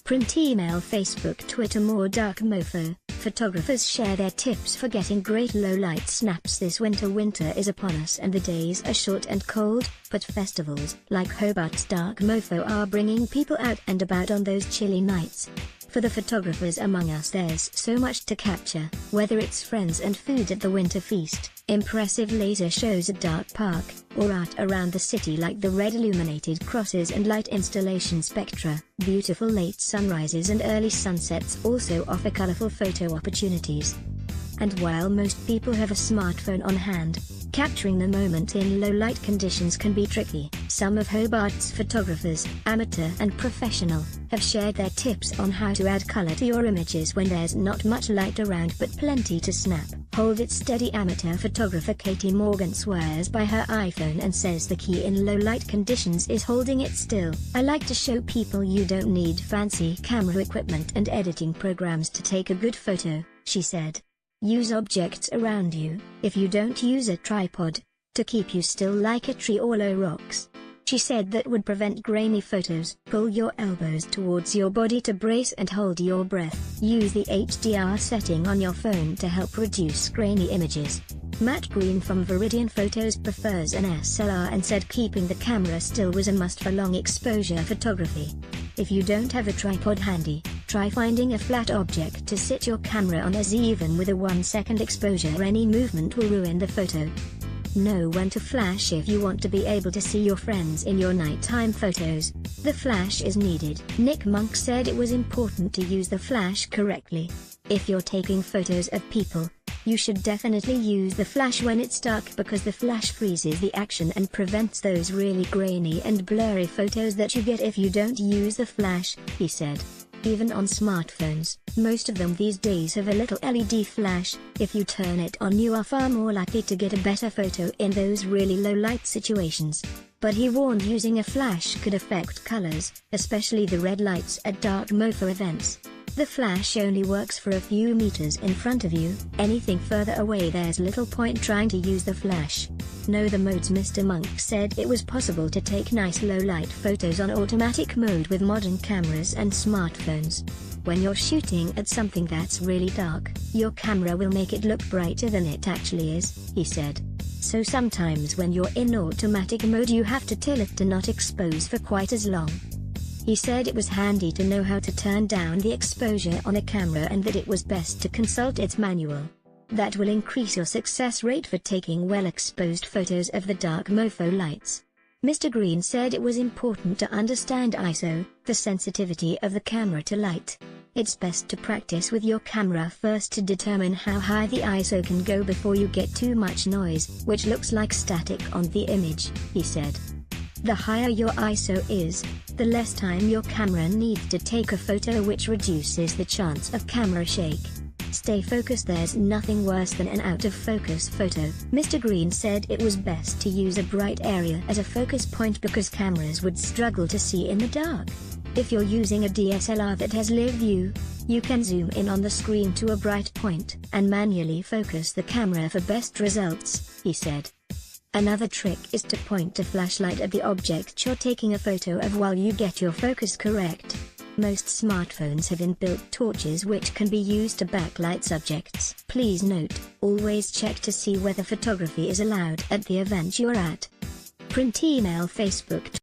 Print, email, Facebook, Twitter. More dark Mofo. Photographers share their tips for getting great low-light snaps this winter. Winter is upon us and the days are short and cold, but festivals like Hobart's Dark Mofo are bringing people out and about on those chilly nights. For the photographers among us, there's so much to capture, whether it's friends and food at the winter feast, impressive laser shows at Dark Park, or art around the city like the red illuminated crosses and light installation spectra. Beautiful late sunrises and early sunsets also offer colorful photo opportunities. And while most people have a smartphone on hand, capturing the moment in low-light conditions can be tricky. Some of Hobart's photographers, amateur and professional, have shared their tips on how to add color to your images when there's not much light around but plenty to snap. Hold it steady. Amateur photographer Katie Morgan swears by her iPhone and says the key in low-light conditions is holding it still. "I like to show people you don't need fancy camera equipment and editing programs to take a good photo," she said. Use objects around you, if you don't use a tripod, to keep you still like a tree or low rocks. She said that would prevent grainy photos. Pull your elbows towards your body to brace and hold your breath. Use the HDR setting on your phone to help reduce grainy images. Matt Green from Viridian Photos prefers an SLR and said keeping the camera still was a must for long exposure photography. If you don't have a tripod handy, try finding a flat object to sit your camera on, as even with a 1-second exposure any movement will ruin the photo. Know when to flash if you want to be able to see your friends in your nighttime photos. The flash is needed. Nick Monk said it was important to use the flash correctly. If you're taking photos of people, you should definitely use the flash when it's dark because the flash freezes the action and prevents those really grainy and blurry photos that you get if you don't use the flash, he said. Even on smartphones, most of them these days have a little LED flash. If you turn it on, you are far more likely to get a better photo in those really low light situations. But he warned using a flash could affect colors, especially the red lights at Dark Mofo events. The flash only works for a few meters in front of you. Anything further away, there's little point trying to use the flash. Know the modes. Mr. Monk said it was possible to take nice low-light photos on automatic mode with modern cameras and smartphones. When you're shooting at something that's really dark, your camera will make it look brighter than it actually is, he said. So sometimes when you're in automatic mode you have to tell it to not expose for quite as long. He said it was handy to know how to turn down the exposure on a camera and that it was best to consult its manual. That will increase your success rate for taking well-exposed photos of the Dark Mofo lights. Mr. Green said it was important to understand ISO, the sensitivity of the camera to light. It's best to practice with your camera first to determine how high the ISO can go before you get too much noise, which looks like static on the image, he said. The higher your ISO is, the less time your camera needs to take a photo, which reduces the chance of camera shake. Stay focused. There's nothing worse than an out-of-focus photo. Mr. Green said it was best to use a bright area as a focus point because cameras would struggle to see in the dark. If you're using a DSLR that has live view, you can zoom in on the screen to a bright point and manually focus the camera for best results, he said. Another trick is to point a flashlight at the object you're taking a photo of while you get your focus correct. Most smartphones have inbuilt torches which can be used to backlight subjects. Please note, always check to see whether photography is allowed at the event you're at. Print, email, Facebook.